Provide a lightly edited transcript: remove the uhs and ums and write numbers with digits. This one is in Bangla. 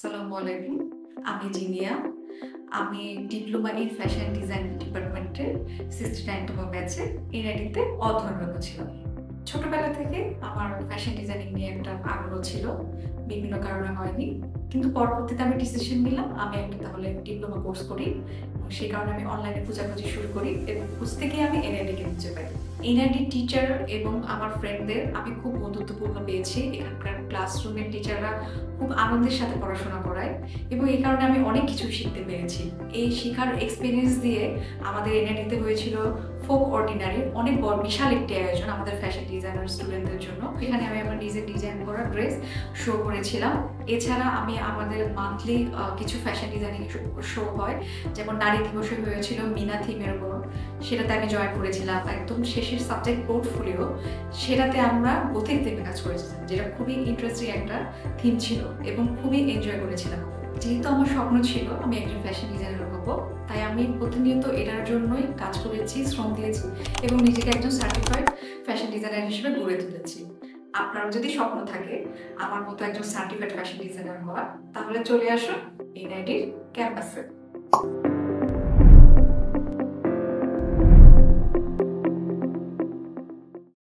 আসসালামু আলাইকুম। আমি জিনিয়া। আমি ডিপ্লোমা ইন ফ্যাশন ডিজাইন ডিপার্টমেন্টের 69তম ব্যাচে এনআইটিতে অধ্যয়নরত ছিলাম। ছোটবেলা থেকে আমার ফ্যাশন ডিজাইনিং নিয়ে একটা আগ্রহ ছিল। বিভিন্ন কারণে হয়নি। কিন্তু পরবর্তীতে আমি ডিসিশন নিলাম আমি একটা তাহলে ডিপ্লোমা কোর্স করি। এবং সেই কারণে আমি অনলাইনে খোঁজাখুঁজি শুরু করি এবং খুঁজতে গিয়ে আমি এনআইটিকে খুঁজে পাই। এনআইটির টিচার এবং আমার ফ্রেন্ডদের আমি খুব বন্ধুত্বপূর্ণ পেয়েছি। এখানকার ক্লাসরুমের টিচাররা খুব আনন্দের সাথে পড়াশোনা করায় এবং এই কারণে আমি অনেক কিছু শিখতে পেরেছি। এই শিখার এক্সপেরিয়েন্স দিয়ে আমাদের এনআইটিতে হয়েছিল ফোক অর্ডিনারি অনেক বড় বিশাল একটি আয়োজন আমাদের ফ্যাশন ডিজাইনার স্টুডেন্টদের জন্য। এখানে আমি আমার নিজের ডিজাইন করা ড্রেস শো করেছিলাম। এছাড়া আমি আমাদের মান্থলি কিছু ফ্যাশন ডিজাইনিং শো হয়, যেমন নারী দিবসে হয়েছিল মিনা থিমের উপর, সেটাতে আমি জয়েন করেছিলাম। একদম শেষের সাবজেক্ট পোর্টফোলিও, সেটাতে আমরা গথিক থিমে কাজ করেছিলাম, যেটা খুবই ইন্টারেস্টিং একটা থিম ছিল এবং খুবই এনজয় করেছিলাম। যেহেতু আমার স্বপ্ন ছিল আমি একজন ফ্যাশন ডিজাইনার হব, তাই আমি প্রতিনিয়ত এটার জন্যই কাজ করেছি, শ্রম দিয়েছি এবং নিজেকে একজন সার্টিফাইড ফ্যাশন ডিজাইনার হিসেবে গড়ে তুলেছি। আপনার যদি স্বপ্ন থাকে আমার মতো একজন সার্টিফাইড ফ্যাশন ডিজাইনার হওয়া, তাহলে চলে আসুন এনআইটির ক্যাম্পাসে।